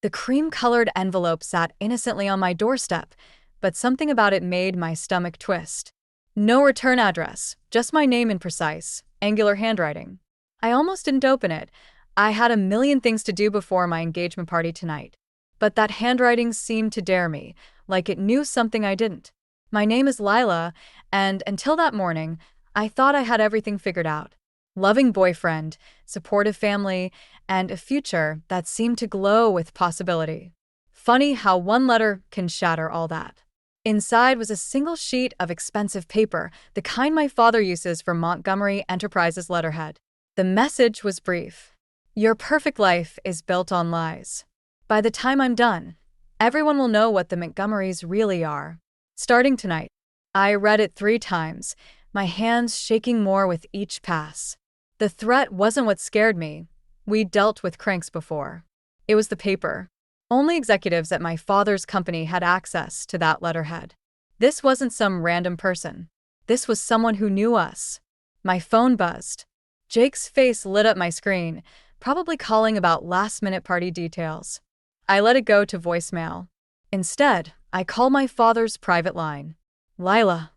The cream-colored envelope sat innocently on my doorstep, but something about it made my stomach twist. No return address, just my name in precise, angular handwriting. I almost didn't open it. I had a million things to do before my engagement party tonight. But that handwriting seemed to dare me, like it knew something I didn't. My name is Lila, and until that morning, I thought I had everything figured out. Loving boyfriend, supportive family, and a future that seemed to glow with possibility. Funny how one letter can shatter all that. Inside was a single sheet of expensive paper, the kind my father uses for Montgomery Enterprises letterhead. The message was brief. Your perfect life is built on lies. By the time I'm done, everyone will know what the Montgomerys really are. Starting tonight. I read it 3 times, my hands shaking more with each pass. The threat wasn't what scared me. We dealt with cranks before. It was the paper. Only executives at my father's company had access to that letterhead. This wasn't some random person. This was someone who knew us. My phone buzzed. Jake's face lit up my screen, probably calling about last-minute party details. I let it go to voicemail. Instead, I called my father's private line. Lila.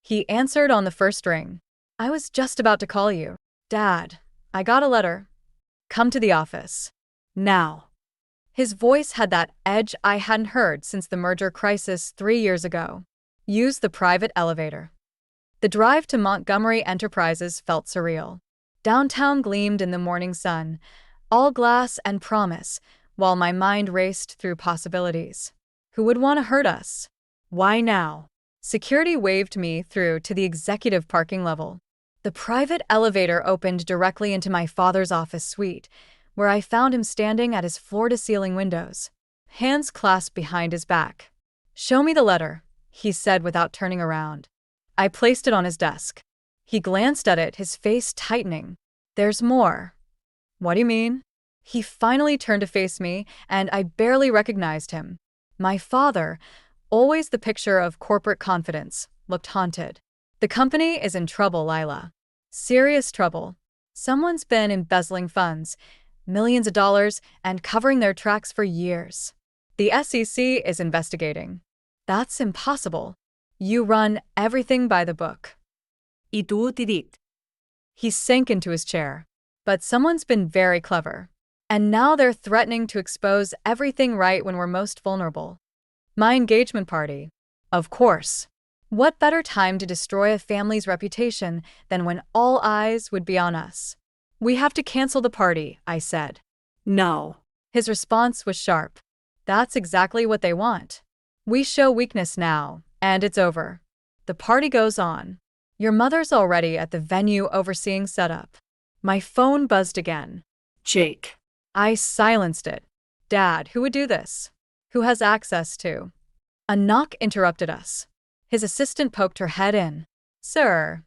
He answered on the first ring. I was just about to call you. Dad, I got a letter. Come to the office. Now. His voice had that edge I hadn't heard since the merger crisis 3 years ago. Use the private elevator. The drive to Montgomery Enterprises felt surreal. Downtown gleamed in the morning sun, all glass and promise, while my mind raced through possibilities. Who would want to hurt us? Why now? Security waved me through to the executive parking level. The private elevator opened directly into my father's office suite, where I found him standing at his floor-to-ceiling windows, hands clasped behind his back. Show me the letter, he said without turning around. I placed it on his desk. He glanced at it, his face tightening. There's more. What do you mean? He finally turned to face me, and I barely recognized him. My father, always the picture of corporate confidence, looked haunted. The company is in trouble, Lila. Serious trouble. Someone's been embezzling funds, millions of dollars, and covering their tracks for years. The SEC is investigating. That's impossible. You run everything by the book. ¿Y tú, Tidit? He sank into his chair. But someone's been very clever. And now they're threatening to expose everything right when we're most vulnerable. My engagement party. Of course. What better time to destroy a family's reputation than when all eyes would be on us? We have to cancel the party, I said. No. His response was sharp. That's exactly what they want. We show weakness now, and it's over. The party goes on. Your mother's already at the venue overseeing setup. My phone buzzed again. Jake. I silenced it. Dad, who would do this? Who has access to? A knock interrupted us. His assistant poked her head in. Sir,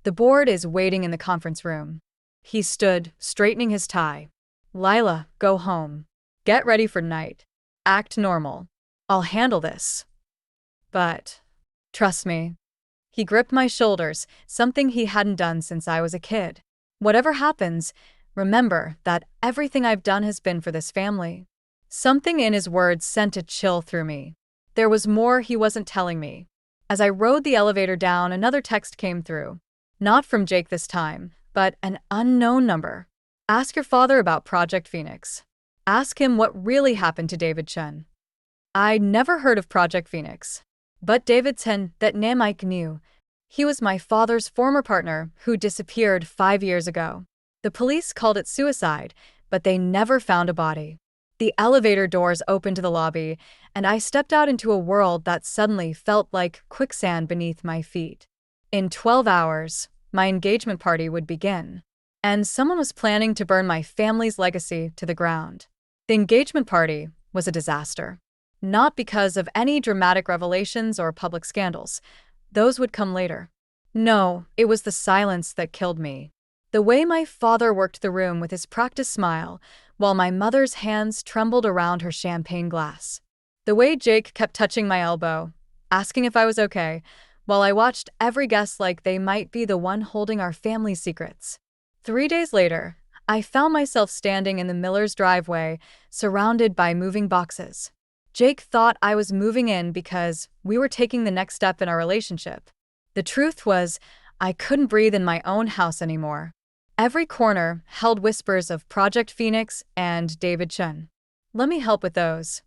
the board is waiting in the conference room. He stood, straightening his tie. Lila, go home. Get ready for night. Act normal. I'll handle this. But, trust me. He gripped my shoulders, something he hadn't done since I was a kid. Whatever happens, remember that everything I've done has been for this family. Something in his words sent a chill through me. There was more he wasn't telling me. As I rode the elevator down, another text came through. Not from Jake this time, but an unknown number. Ask your father about Project Phoenix. Ask him what really happened to David Chen. I'd never heard of Project Phoenix. But David Chen, that name I knew. He was my father's former partner who disappeared 5 years ago. The police called it suicide, but they never found a body. The elevator doors opened to the lobby, and I stepped out into a world that suddenly felt like quicksand beneath my feet. In 12 hours, my engagement party would begin, and someone was planning to burn my family's legacy to the ground. The engagement party was a disaster. Not because of any dramatic revelations or public scandals. Those would come later. No, it was the silence that killed me. The way my father worked the room with his practiced smile, while my mother's hands trembled around her champagne glass. The way Jake kept touching my elbow, asking if I was okay, while I watched every guest like they might be the one holding our family secrets. 3 days later, I found myself standing in the Miller's driveway, surrounded by moving boxes. Jake thought I was moving in because we were taking the next step in our relationship. The truth was, I couldn't breathe in my own house anymore. Every corner held whispers of Project Phoenix and David Chen. "Let me help with those,"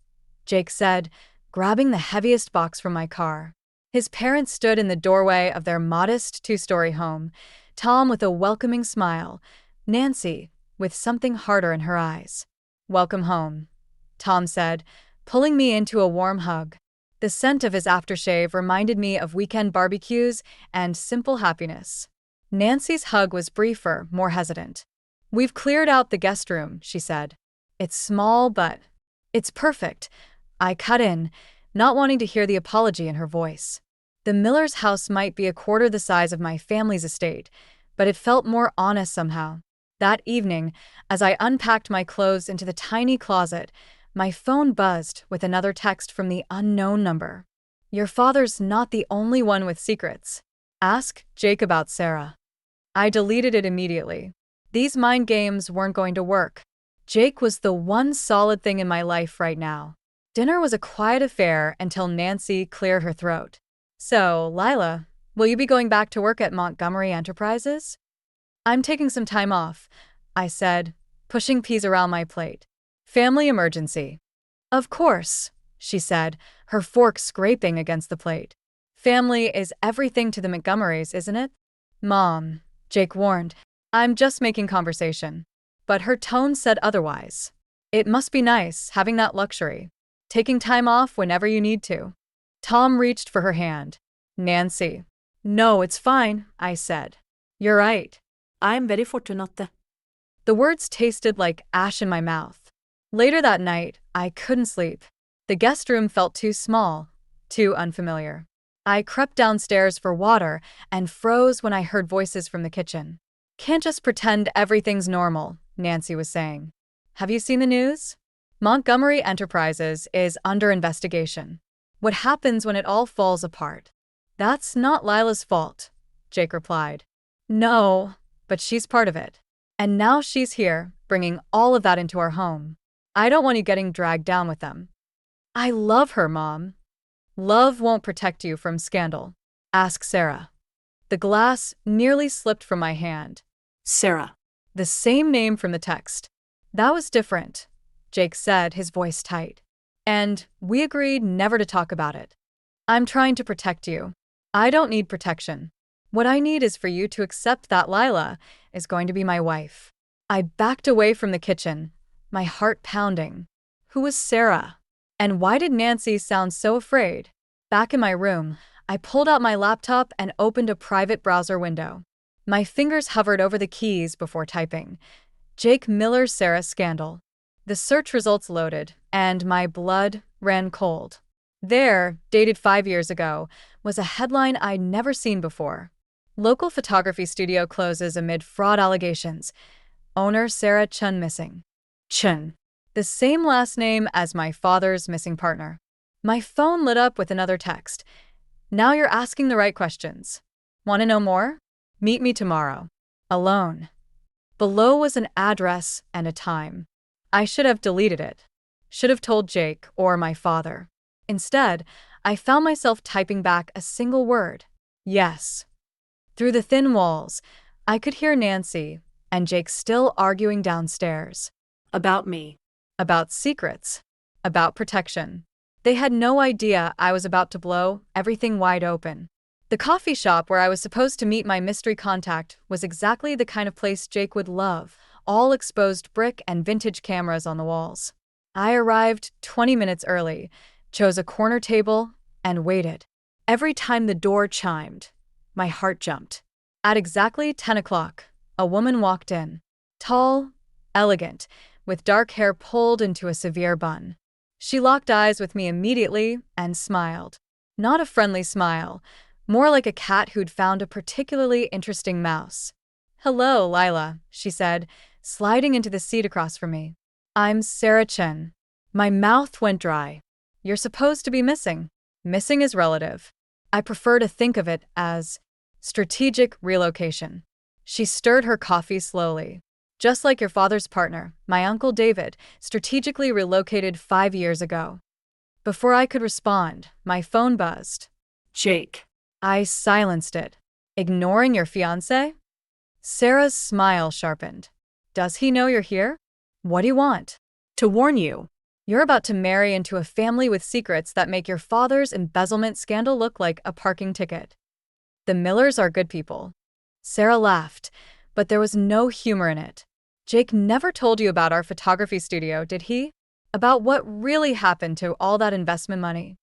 Jake said, grabbing the heaviest box from my car. His parents stood in the doorway of their modest two-story home, Tom with a welcoming smile, Nancy with something harder in her eyes. "Welcome home," Tom said, pulling me into a warm hug. The scent of his aftershave reminded me of weekend barbecues and simple happiness. Nancy's hug was briefer, more hesitant. "We've cleared out the guest room," she said. "It's small, but it's perfect," I cut in, not wanting to hear the apology in her voice. The Miller's house might be a quarter the size of my family's estate, but it felt more honest somehow. That evening, as I unpacked my clothes into the tiny closet, my phone buzzed with another text from the unknown number. "Your father's not the only one with secrets. Ask Jake about Sarah." I deleted it immediately. These mind games weren't going to work. Jake was the one solid thing in my life right now. Dinner was a quiet affair until Nancy cleared her throat. "So, Lila, will you be going back to work at Montgomery Enterprises?" "I'm taking some time off," I said, pushing peas around my plate. "Family emergency." "Of course," she said, her fork scraping against the plate. "Family is everything to the Montgomerys, isn't it?" "Mom," Jake warned, "I'm just making conversation." But her tone said otherwise. "It must be nice, having that luxury. Taking time off whenever you need to." Tom reached for her hand. "Nancy." "No, it's fine," I said. "You're right. I'm very fortunate." The words tasted like ash in my mouth. Later that night, I couldn't sleep. The guest room felt too small, too unfamiliar. I crept downstairs for water and froze when I heard voices from the kitchen. "Can't just pretend everything's normal," Nancy was saying. "Have you seen the news? Montgomery Enterprises is under investigation. What happens when it all falls apart?" "That's not Lila's fault," Jake replied. "No, but she's part of it. And now she's here, bringing all of that into our home. I don't want you getting dragged down with them." "I love her, Mom." "Love won't protect you from scandal. Ask Sarah." The glass nearly slipped from my hand. Sarah. The same name from the text. "That was different," Jake said, his voice tight. "And we agreed never to talk about it. I'm trying to protect you. I don't need protection. What I need is for you to accept that Lila is going to be my wife." I backed away from the kitchen, my heart pounding. Who was Sarah? And why did Nancy sound so afraid? Back in my room, I pulled out my laptop and opened a private browser window. My fingers hovered over the keys before typing. Jake Miller Sarah scandal. The search results loaded, and my blood ran cold. There, dated 5 years ago, was a headline I'd never seen before. "Local photography studio closes amid fraud allegations. Owner Sarah Chen missing." Chen. The same last name as my father's missing partner. My phone lit up with another text. "Now you're asking the right questions. Want to know more? Meet me tomorrow. Alone." Below was an address and a time. I should have deleted it. Should have told Jake or my father. Instead, I found myself typing back a single word. Yes. Through the thin walls, I could hear Nancy and Jake still arguing downstairs. About me. About secrets. About protection. They had no idea I was about to blow everything wide open. The coffee shop where I was supposed to meet my mystery contact was exactly the kind of place Jake would love, all exposed brick and vintage cameras on the walls. I arrived 20 minutes early, chose a corner table, and waited. Every time the door chimed, my heart jumped. At exactly 10 o'clock, a woman walked in. Tall, elegant, with dark hair pulled into a severe bun. She locked eyes with me immediately and smiled. Not a friendly smile, more like a cat who'd found a particularly interesting mouse. "Hello, Lila," she said, sliding into the seat across from me. "I'm Sarah Chen." My mouth went dry. "You're supposed to be missing." "Missing is relative. I prefer to think of it as strategic relocation." She stirred her coffee slowly. Just like your father's partner, my uncle David, strategically relocated 5 years ago. Before I could respond, my phone buzzed. Jake. I silenced it. Ignoring your fiancé? Sarah's smile sharpened. Does he know you're here? What do you want? To warn you. You're about to marry into a family with secrets that make your father's embezzlement scandal look like a parking ticket. The Millers are good people. Sarah laughed, but there was no humor in it. Jake never told you about our photography studio, did he? About what really happened to all that investment money?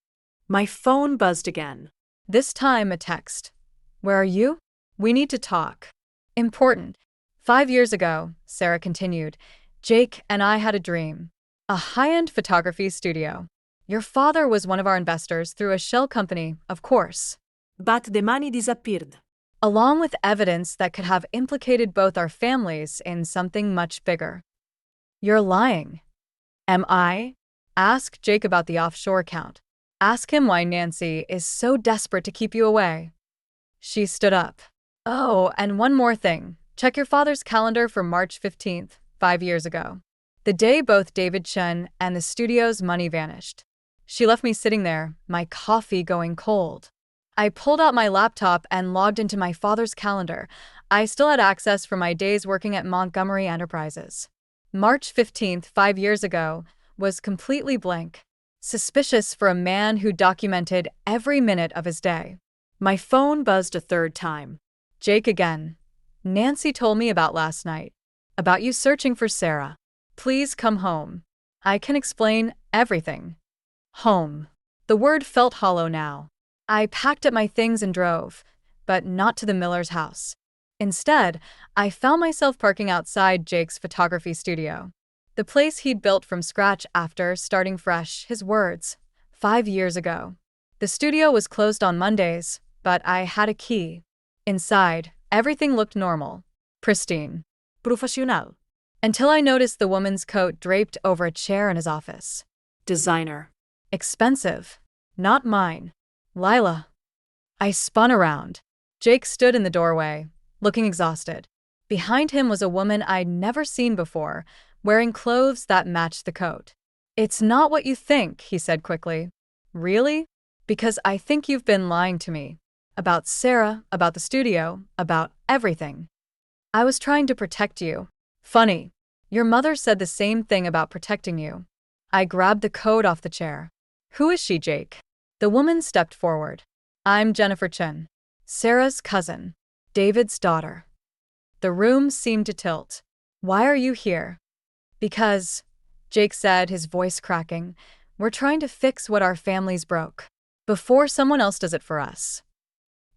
My phone buzzed again. This time a text. Where are you? We need to talk. Important. 5 years ago, Sarah continued, Jake and I had a dream. A high-end photography studio. Your father was one of our investors through a shell company, of course. But the money disappeared. Along with evidence that could have implicated both our families in something much bigger. You're lying. Am I? Ask Jake about the offshore account. Ask him why Nancy is so desperate to keep you away. She stood up. Oh, and one more thing. Check your father's calendar for March 15th, 5 years ago. The day both David Chen and the studio's money vanished. She left me sitting there, my coffee going cold. I pulled out my laptop and logged into my father's calendar. I still had access from my days working at Montgomery Enterprises. March 15th, 5 years ago, was completely blank. Suspicious for a man who documented every minute of his day. My phone buzzed a third time. Jake again. Nancy told me about last night. About you searching for Sarah. Please come home. I can explain everything. Home. The word felt hollow now. I packed up my things and drove, but not to the Miller's house. Instead, I found myself parking outside Jake's photography studio. The place he'd built from scratch after starting fresh, his words, 5 years ago. The studio was closed on Mondays, but I had a key. Inside, everything looked normal. Pristine. Professional. Until I noticed the woman's coat draped over a chair in his office. Designer. Expensive. Not mine. Lila. I spun around. Jake stood in the doorway, looking exhausted. Behind him was a woman I'd never seen before, wearing clothes that matched the coat. It's not what you think, he said quickly. Really? Because I think you've been lying to me. About Sarah, about the studio, about everything. I was trying to protect you. Funny. Your mother said the same thing about protecting you. I grabbed the coat off the chair. Who is she, Jake? The woman stepped forward. I'm Jennifer Chen, Sarah's cousin, David's daughter. The room seemed to tilt. Why are you here? Because, Jake said, his voice cracking, we're trying to fix what our families broke. Before someone else does it for us.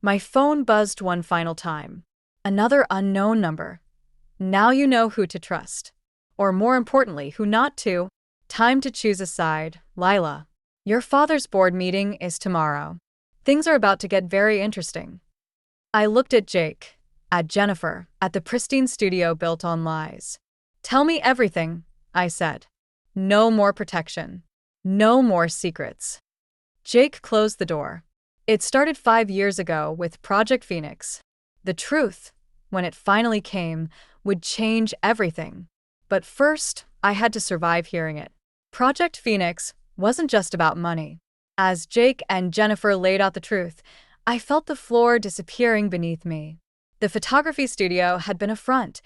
My phone buzzed one final time. Another unknown number. Now you know who to trust. Or more importantly, who not to. Time to choose a side, Lila. Your father's board meeting is tomorrow. Things are about to get very interesting. I looked at Jake, at Jennifer, at the pristine studio built on lies. Tell me everything, I said. No more protection. No more secrets. Jake closed the door. It started 5 years ago with Project Phoenix. The truth, when it finally came, would change everything. But first, I had to survive hearing it. Project Phoenix wasn't just about money. As Jake and Jennifer laid out the truth, I felt the floor disappearing beneath me. The photography studio had been a front,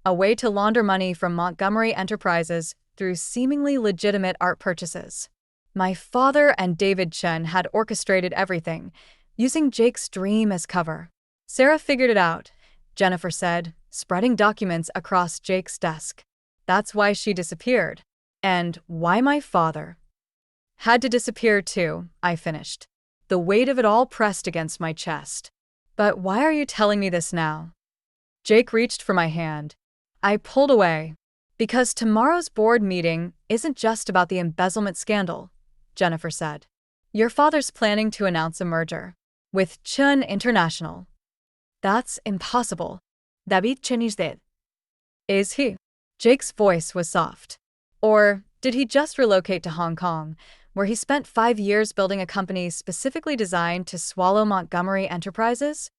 a way to launder money from Montgomery Enterprises through seemingly legitimate art purchases. My father and David Chen had orchestrated everything, using Jake's dream as cover. Sarah figured it out, Jennifer said, spreading documents across Jake's desk. That's why she disappeared. And why my father had to disappear too, I finished. The weight of it all pressed against my chest. But why are you telling me this now? Jake reached for my hand. I pulled away. Because tomorrow's board meeting isn't just about the embezzlement scandal, Jennifer said. Your father's planning to announce a merger with Chen International. That's impossible. David Chen is dead. Is he? Jake's voice was soft. Or did he just relocate to Hong Kong, where he spent 5 years building a company specifically designed to swallow Montgomery Enterprises?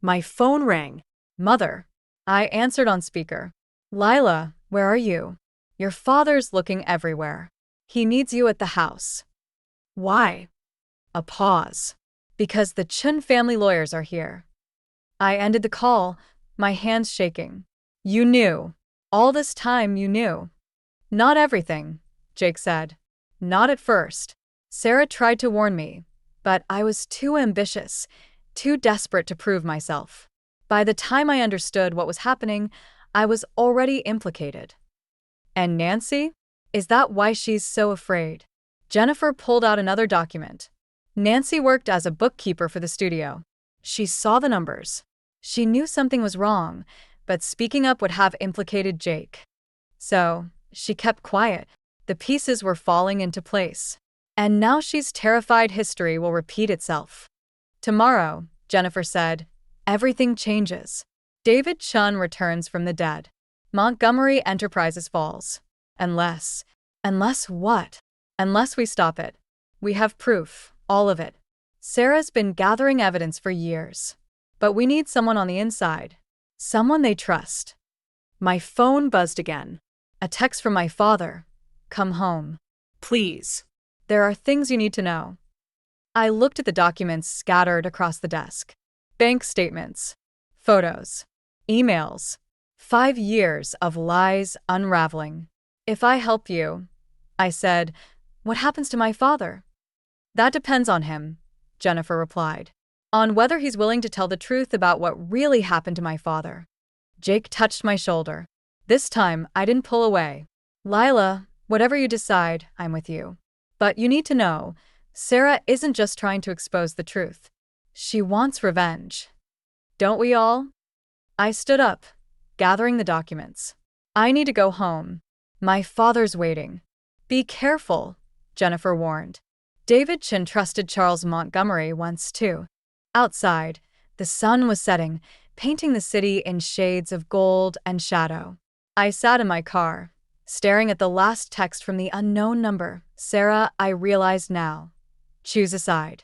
My phone rang. Mother. I answered on speaker. Lila, where are you? Your father's looking everywhere. He needs you at the house. Why? A pause. Because the Chen family lawyers are here. I ended the call, my hands shaking. You knew. All this time you knew. Not everything, Jake said. Not at first. Sarah tried to warn me, but I was too ambitious, too desperate to prove myself. By the time I understood what was happening, I was already implicated. And Nancy? Is that why she's so afraid? Jennifer pulled out another document. Nancy worked as a bookkeeper for the studio. She saw the numbers. She knew something was wrong, but speaking up would have implicated Jake. So, she kept quiet. The pieces were falling into place. And now she's terrified history will repeat itself. Tomorrow, Jennifer said, everything changes. David Chen returns from the dead. Montgomery Enterprises falls. Unless what? Unless we stop it. We have proof, all of it. Sarah's been gathering evidence for years. But we need someone on the inside. Someone they trust. My phone buzzed again. A text from my father. Come home. Please. There are things you need to know. I looked at the documents scattered across the desk. Bank statements. Photos. Emails. 5 years of lies unraveling. If I help you, I said, what happens to my father? That depends on him, Jennifer replied. On whether he's willing to tell the truth about what really happened to my father. Jake touched my shoulder. This time, I didn't pull away. Lila, whatever you decide, I'm with you. But you need to know, Sarah isn't just trying to expose the truth. She wants revenge. Don't we all? I stood up, gathering the documents. I need to go home. My father's waiting. Be careful, Jennifer warned. David Chen trusted Charles Montgomery once too. Outside, the sun was setting, painting the city in shades of gold and shadow. I sat in my car, staring at the last text from the unknown number. Sarah, I realized now. Choose a side.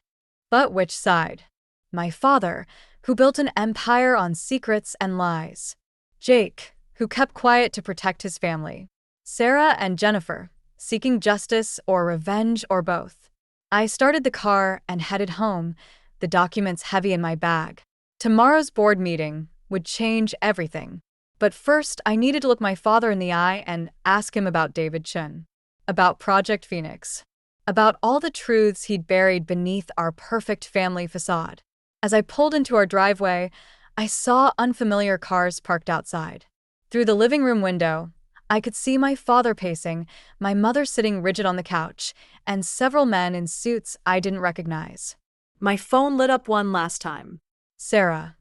But which side? My father, who built an empire on secrets and lies. Jake, who kept quiet to protect his family. Sarah and Jennifer, seeking justice or revenge or both. I started the car and headed home, the documents heavy in my bag. Tomorrow's board meeting would change everything. But first, I needed to look my father in the eye and ask him about David Chen. About Project Phoenix. About all the truths he'd buried beneath our perfect family facade. As I pulled into our driveway, I saw unfamiliar cars parked outside. Through the living room window, I could see my father pacing, my mother sitting rigid on the couch, and several men in suits I didn't recognize. My phone lit up one last time. Sarah,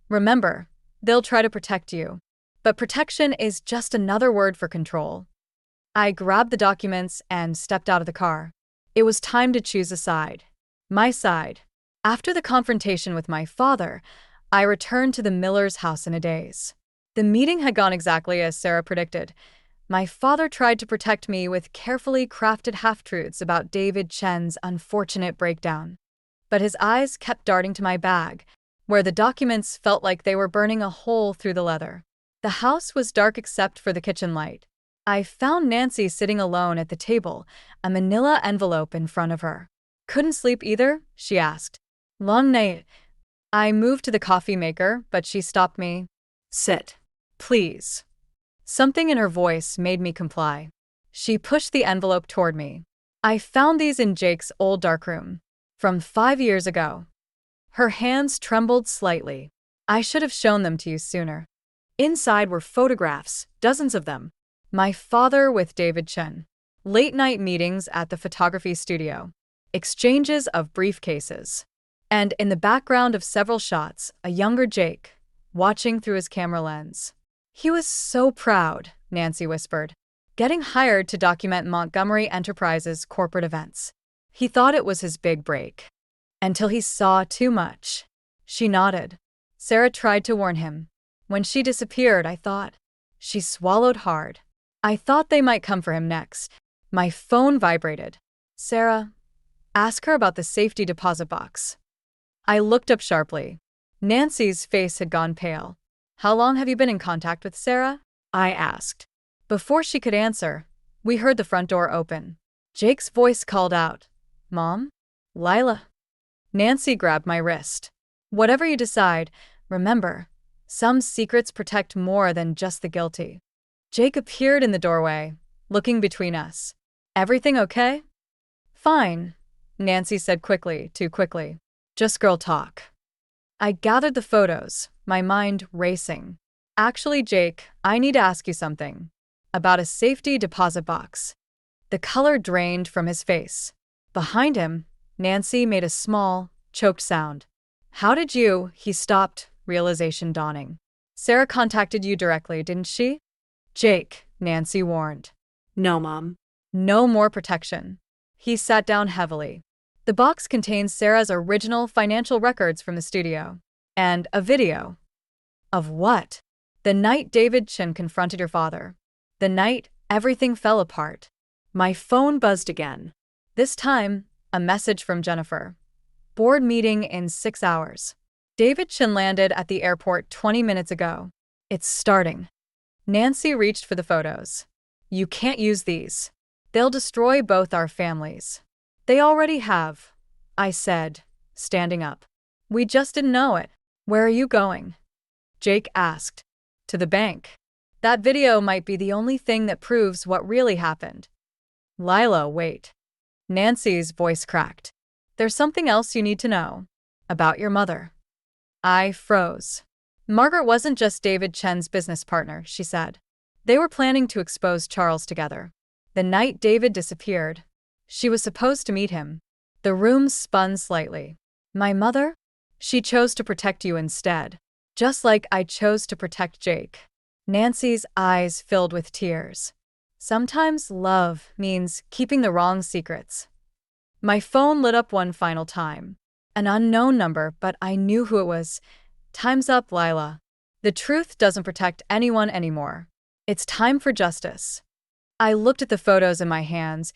remember, they'll try to protect you. But protection is just another word for control. I grabbed the documents and stepped out of the car. It was time to choose a side. My side. After the confrontation with my father, I returned to the Miller's house in a daze. The meeting had gone exactly as Sarah predicted. My father tried to protect me with carefully crafted half-truths about David Chen's unfortunate breakdown. But his eyes kept darting to my bag, where the documents felt like they were burning a hole through the leather. The house was dark except for the kitchen light. I found Nancy sitting alone at the table, a manila envelope in front of her. Couldn't sleep either? She asked. Long night. I moved to the coffee maker, but she stopped me. Sit. Please. Something in her voice made me comply. She pushed the envelope toward me. I found these in Jake's old darkroom. From 5 years ago. Her hands trembled slightly. I should have shown them to you sooner. Inside were photographs, dozens of them. My father with David Chen. Late-night meetings at the photography studio. Exchanges of briefcases. And in the background of several shots, a younger Jake, watching through his camera lens. He was so proud, Nancy whispered, getting hired to document Montgomery Enterprises' corporate events. He thought it was his big break. Until he saw too much. She nodded. Sarah tried to warn him. When she disappeared, I thought. She swallowed hard. I thought they might come for him next. My phone vibrated. Sarah, ask her about the safety deposit box. I looked up sharply. Nancy's face had gone pale. How long have you been in contact with Sarah? I asked. Before she could answer, we heard the front door open. Jake's voice called out, "Mom? Lila?" Nancy grabbed my wrist. "Whatever you decide, remember, some secrets protect more than just the guilty." Jake appeared in the doorway, looking between us. "Everything okay?" "Fine," Nancy said quickly, too quickly. "Just girl talk." I gathered the photos, my mind racing. "Actually, Jake, I need to ask you something. About a safety deposit box." The color drained from his face. Behind him, Nancy made a small, choked sound. "How did you—" He stopped, realization dawning. "Sarah contacted you directly, didn't she?" "Jake," Nancy warned. No, Mom. "No more protection." He sat down heavily. "The box contains Sarah's original financial records from the studio. And a video." "Of what?" "The night David Chen confronted your father. The night everything fell apart." My phone buzzed again. This time, a message from Jennifer. "Board meeting in 6 hours. David Chen landed at the airport 20 minutes ago. It's starting." Nancy reached for the photos. "You can't use these. They'll destroy both our families." "They already have," I said, standing up. "We just didn't know it." "Where are you going?" Jake asked. "To the bank. That video might be the only thing that proves what really happened." "Lila, wait." Nancy's voice cracked. "There's something else you need to know. About your mother." I froze. "Margaret wasn't just David Chen's business partner," she said. "They were planning to expose Charles together. The night David disappeared, she was supposed to meet him." The room spun slightly. "My mother? She chose to protect you instead. Just like I chose to protect Jake." Nancy's eyes filled with tears. "Sometimes love means keeping the wrong secrets." My phone lit up one final time. An unknown number, but I knew who it was. "Time's up, Lila. The truth doesn't protect anyone anymore. It's time for justice." I looked at the photos in my hands,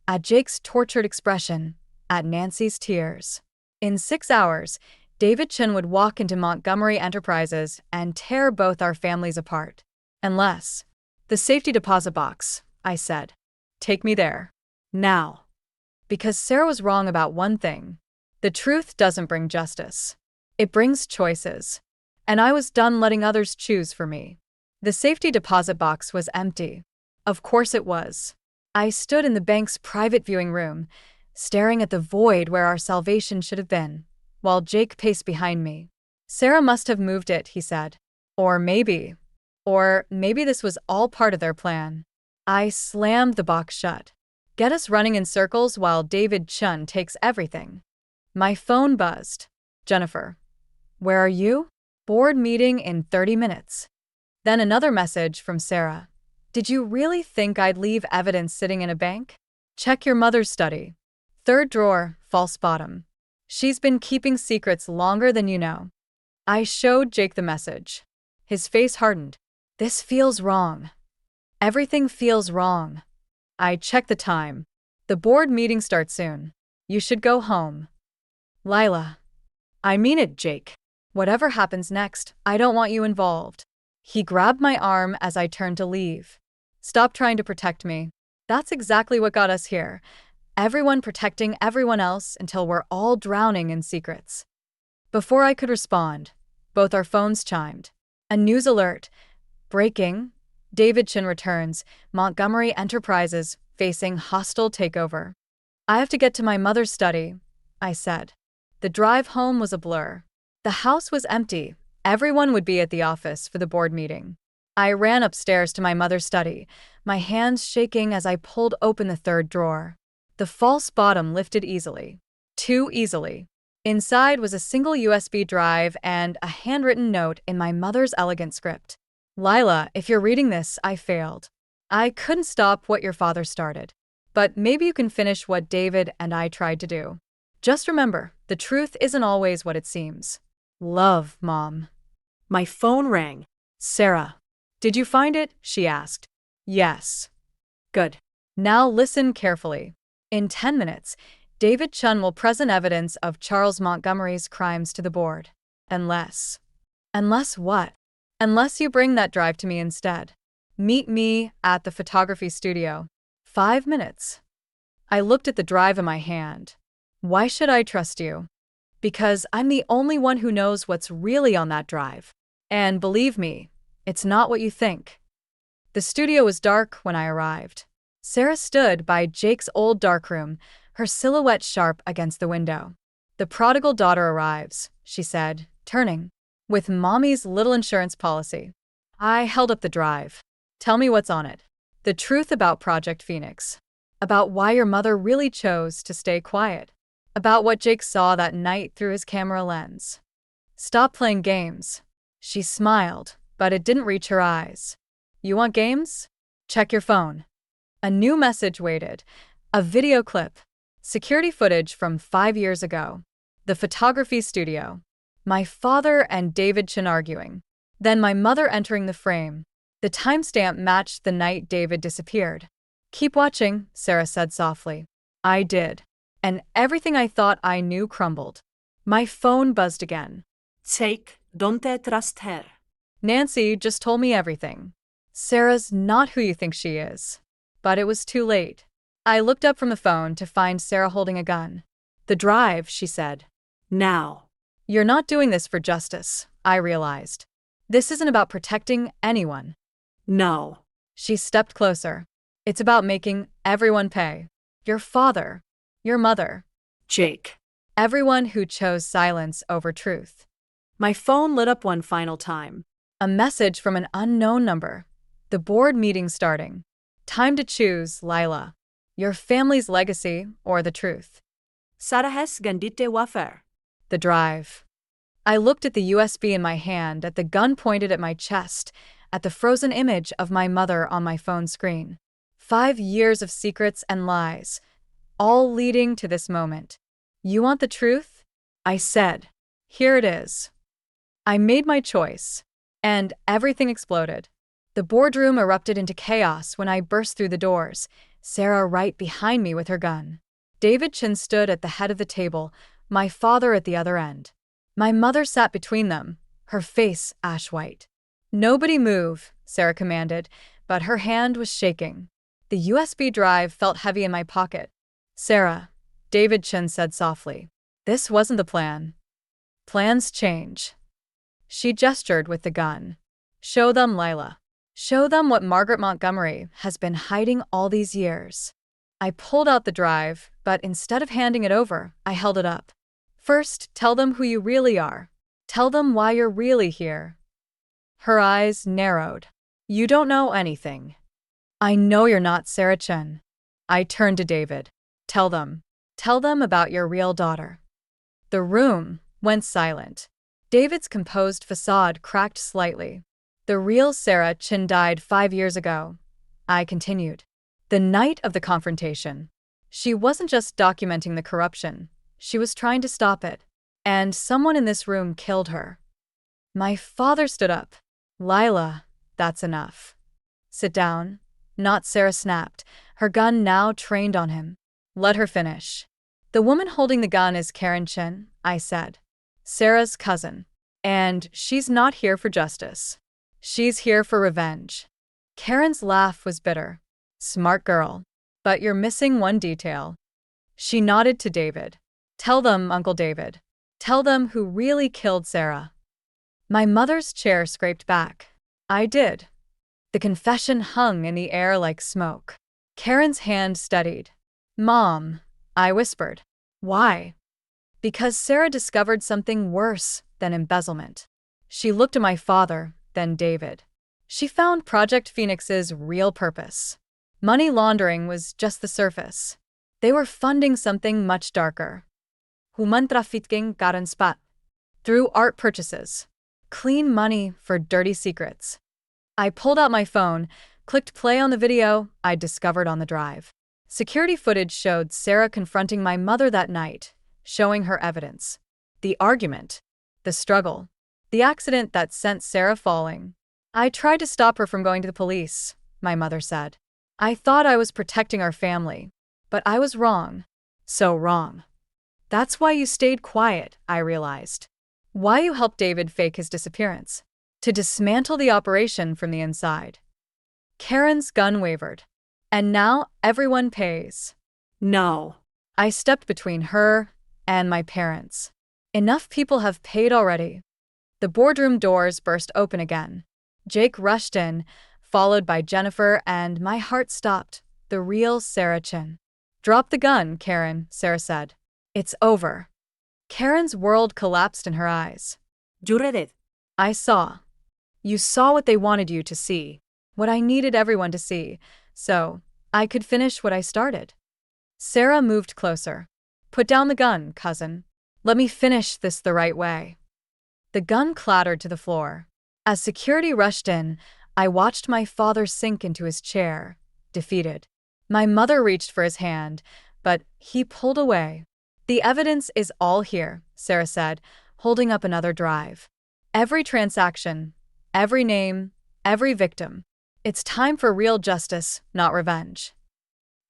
at Jake's tortured expression, at Nancy's tears. In 6 hours, David Chen would walk into Montgomery Enterprises and tear both our families apart. Unless— "The safety deposit box," I said. "Take me there. Now." Because Sarah was wrong about one thing. The truth doesn't bring justice. It brings choices. And I was done letting others choose for me. The safety deposit box was empty. Of course it was. I stood in the bank's private viewing room, staring at the void where our salvation should have been, while Jake paced behind me. "Sarah must have moved it," he said. Or maybe this was all part of their plan." I slammed the box shut. "Get us running in circles while David Chen takes everything." My phone buzzed. "Jennifer, where are you?" "Board meeting in 30 minutes. Then another message from Sarah. "Did you really think I'd leave evidence sitting in a bank? Check your mother's study. 3rd drawer, false bottom. She's been keeping secrets longer than you know." I showed Jake the message. His face hardened. "This feels wrong. Everything feels wrong." I checked the time. "The board meeting starts soon. You should go home." "Lila." "I mean it, Jake. Whatever happens next, I don't want you involved." He grabbed my arm as I turned to leave. "Stop trying to protect me. That's exactly what got us here. Everyone protecting everyone else until we're all drowning in secrets." Before I could respond, both our phones chimed. A news alert. "Breaking. David Chen returns. Montgomery Enterprises facing hostile takeover." "I have to get to my mother's study," I said. The drive home was a blur. The house was empty. Everyone would be at the office for the board meeting. I ran upstairs to my mother's study, my hands shaking as I pulled open the 3rd drawer. The false bottom lifted easily. Too easily. Inside was a single USB drive and a handwritten note in my mother's elegant script. "Lila, if you're reading this, I failed. I couldn't stop what your father started. But maybe you can finish what David and I tried to do. Just remember, the truth isn't always what it seems. Love, Mom." My phone rang. "Sarah, did you find it?" she asked. "Yes." Good. "Now listen carefully. In 10 minutes, David Chen will present evidence of Charles Montgomery's crimes to the board. Unless." "Unless what?" "Unless you bring that drive to me instead." Meet me at the photography studio. 5 minutes. I looked at the drive in my hand. Why should I trust you? Because I'm the only one who knows what's really on that drive. And believe me, it's not what you think. The studio was dark when I arrived. Sarah stood by Jake's old darkroom, her silhouette sharp against the window. The prodigal daughter arrives, she said, turning, with Mommy's little insurance policy. I held up the drive. Tell me what's on it. The truth about Project Phoenix. About why your mother really chose to stay quiet. About what Jake saw that night through his camera lens. Stop playing games. She smiled, but it didn't reach her eyes. You want games? Check your phone. A new message waited. A video clip. Security footage from 5 years ago. The photography studio. My father and David Chen arguing. Then my mother entering the frame. The timestamp matched the night David disappeared. Keep watching, Sarah said softly. I did. And everything I thought I knew crumbled. My phone buzzed again. Jake, don't trust her. Nancy just told me everything. Sarah's not who you think she is. But it was too late. I looked up from the phone to find Sarah holding a gun. The drive, she said. Now. You're not doing this for justice, I realized. This isn't about protecting anyone. No. She stepped closer. It's about making everyone pay. Your father. Your mother. Jake. Everyone who chose silence over truth. My phone lit up one final time. A message from an unknown number. The board meeting starting. Time to choose, Lila. Your family's legacy or the truth. Sarahes gandite wafer. The drive. I looked at the USB in my hand, at the gun pointed at my chest, at the frozen image of my mother on my phone screen. 5 years of secrets and lies, all leading to this moment. You want the truth? I said. Here it is. I made my choice. And everything exploded. The boardroom erupted into chaos when I burst through the doors, Sarah right behind me with her gun. David Chen stood at the head of the table, my father at the other end. My mother sat between them, her face ash-white. Nobody move, Sarah commanded, but her hand was shaking. The USB drive felt heavy in my pocket. Sarah, David Chen said softly, this wasn't the plan. Plans change. She gestured with the gun. Show them, Lila. Show them what Margaret Montgomery has been hiding all these years. I pulled out the drive, but instead of handing it over, I held it up. First, tell them who you really are. Tell them why you're really here. Her eyes narrowed. You don't know anything. I know you're not Sarah Chen. I turned to David. Tell them. Tell them about your real daughter. The room went silent. David's composed facade cracked slightly. The real Sarah Chen died 5 years ago. I continued. The night of the confrontation. She wasn't just documenting the corruption. She was trying to stop it. And someone in this room killed her. My father stood up. Lila, that's enough. Sit down. Not Sarah snapped, her gun now trained on him. Let her finish. The woman holding the gun is Karen Chen, I said. Sarah's cousin. And she's not here for justice. She's here for revenge. Karen's laugh was bitter. Smart girl. But you're missing one detail. She nodded to David. Tell them, Uncle David. Tell them who really killed Sarah. My mother's chair scraped back. I did. The confession hung in the air like smoke. Karen's hand steadied. Mom, I whispered. Why? Because Sarah discovered something worse than embezzlement. She looked at my father, then David. She found Project Phoenix's real purpose. Money laundering was just the surface. They were funding something much darker. Human trafficking karan spat. Through art purchases. Clean money for dirty secrets. I pulled out my phone, clicked play on the video I'd discovered on the drive. Security footage showed Sarah confronting my mother that night, showing her evidence. The argument. The struggle. The accident that sent Sarah falling. I tried to stop her from going to the police, my mother said. I thought I was protecting our family, but I was wrong. So wrong. That's why you stayed quiet, I realized. Why you helped David fake his disappearance. To dismantle the operation from the inside. Karen's gun wavered. And now everyone pays. No. I stepped between her and my parents. Enough people have paid already. The boardroom doors burst open again. Jake rushed in, followed by Jennifer, and my heart stopped. The real Sarah Chen. "Drop the gun, Karen," Sarah said. "It's over." Karen's world collapsed in her eyes. You read it. I saw. You saw what they wanted you to see, what I needed everyone to see, so I could finish what I started. Sarah moved closer. "Put down the gun, cousin. Let me finish this the right way." The gun clattered to the floor. As security rushed in, I watched my father sink into his chair, defeated. My mother reached for his hand, but he pulled away. "The evidence is all here," Sarah said, holding up another drive. "Every transaction, every name, every victim. It's time for real justice, not revenge."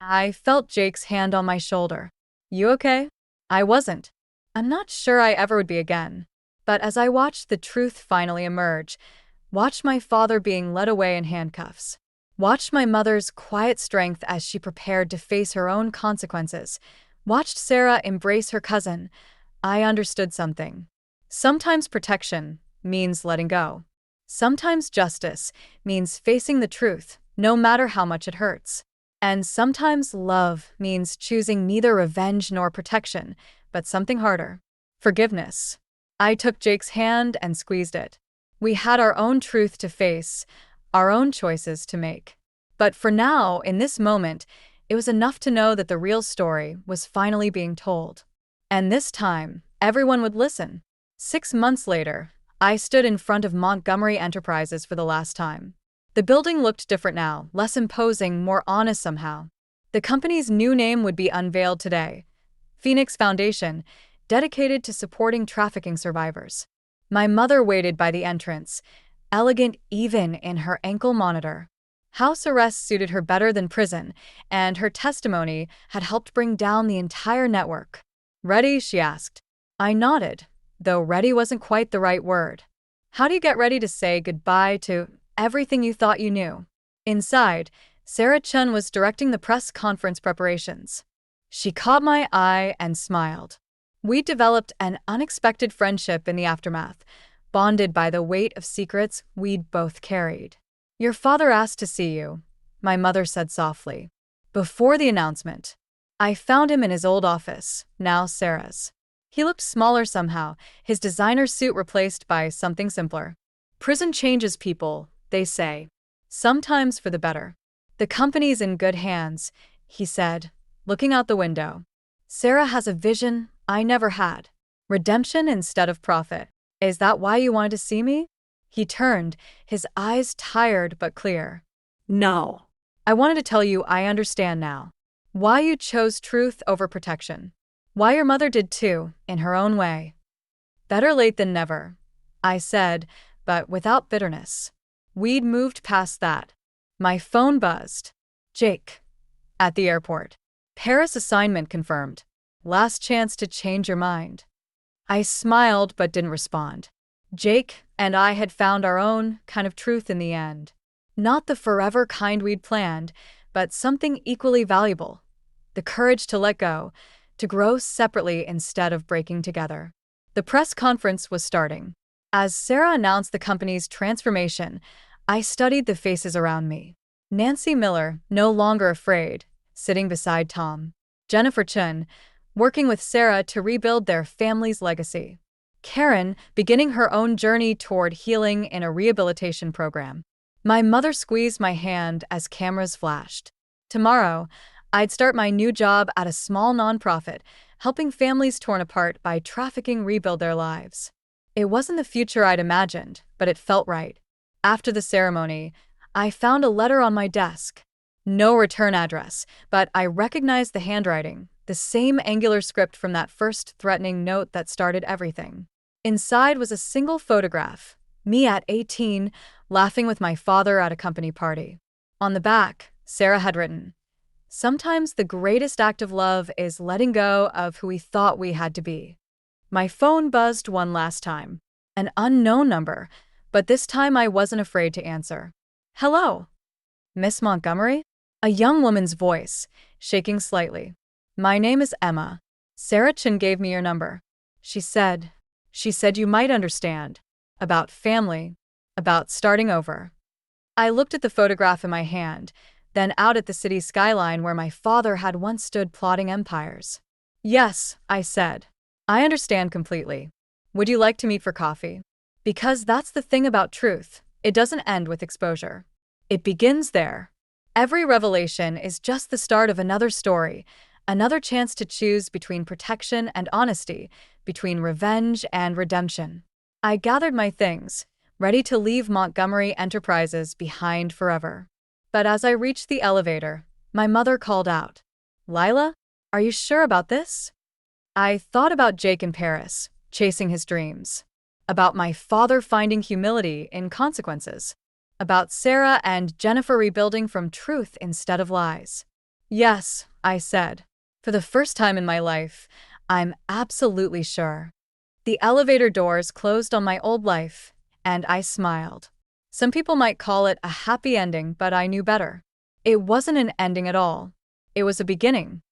I felt Jake's hand on my shoulder. "You okay?" I wasn't. I'm not sure I ever would be again. But as I watched the truth finally emerge, watched my father being led away in handcuffs, watched my mother's quiet strength as she prepared to face her own consequences, watched Sarah embrace her cousin, I understood something. Sometimes protection means letting go. Sometimes justice means facing the truth, no matter how much it hurts. And sometimes love means choosing neither revenge nor protection, but something harder: forgiveness. I took Jake's hand and squeezed it. We had our own truth to face, our own choices to make. But for now, in this moment, it was enough to know that the real story was finally being told. And this time, everyone would listen. 6 months later, I stood in front of Montgomery Enterprises for the last time. The building looked different now, less imposing, more honest somehow. The company's new name would be unveiled today: Phoenix Foundation, dedicated to supporting trafficking survivors. My mother waited by the entrance, elegant even in her ankle monitor. House arrest suited her better than prison, and her testimony had helped bring down the entire network. "Ready?" she asked. I nodded, though ready wasn't quite the right word. How do you get ready to say goodbye to everything you thought you knew? Inside, Sarah Chen was directing the press conference preparations. She caught my eye and smiled. We developed an unexpected friendship in the aftermath, bonded by the weight of secrets we'd both carried. "Your father asked to see you," my mother said softly. Before the announcement, I found him in his old office, now Sarah's. He looked smaller somehow, his designer suit replaced by something simpler. "Prison changes people," they say. "Sometimes for the better." "The company's in good hands," he said, looking out the window. "Sarah has a vision I never had. Redemption instead of profit. Is that why you wanted to see me?" He turned, his eyes tired but clear. No. "I wanted to tell you I understand now. Why you chose truth over protection. Why your mother did too, in her own way." "Better late than never," I said, but without bitterness. We'd moved past that. My phone buzzed. "Jake. At the airport. Paris assignment confirmed. Last chance to change your mind." I smiled but didn't respond. Jake and I had found our own kind of truth in the end. Not the forever kind we'd planned, but something equally valuable: the courage to let go, to grow separately instead of breaking together. The press conference was starting. As Sarah announced the company's transformation, I studied the faces around me. Nancy Miller, no longer afraid, sitting beside Tom. Jennifer Chen, working with Sarah to rebuild their family's legacy. Karen, beginning her own journey toward healing in a rehabilitation program. My mother squeezed my hand as cameras flashed. Tomorrow, I'd start my new job at a small nonprofit, helping families torn apart by trafficking rebuild their lives. It wasn't the future I'd imagined, but it felt right. After the ceremony, I found a letter on my desk. No return address, but I recognized the handwriting, the same angular script from that first threatening note that started everything. Inside was a single photograph, me at 18, laughing with my father at a company party. On the back, Sarah had written, "Sometimes the greatest act of love is letting go of who we thought we had to be." My phone buzzed one last time. An unknown number, but this time I wasn't afraid to answer. "Hello." Miss Montgomery? A young woman's voice, shaking slightly. My name is Emma. Sarah Chen gave me your number. She said you might understand. About family. About starting over. I looked at the photograph in my hand, then out at the city skyline where my father had once stood plotting empires. Yes, I said. I understand completely. Would you like to meet for coffee? Because that's the thing about truth. It doesn't end with exposure. It begins there. Every revelation is just the start of another story, another chance to choose between protection and honesty, between revenge and redemption. I gathered my things, ready to leave Montgomery Enterprises behind forever. But as I reached the elevator, my mother called out, Lila, are you sure about this? I thought about Jake in Paris, chasing his dreams. About my father finding humility in consequences. About Sarah and Jennifer rebuilding from truth instead of lies. Yes, I said. For the first time in my life, I'm absolutely sure. The elevator doors closed on my old life, and I smiled. Some people might call it a happy ending, but I knew better. It wasn't an ending at all. It was a beginning.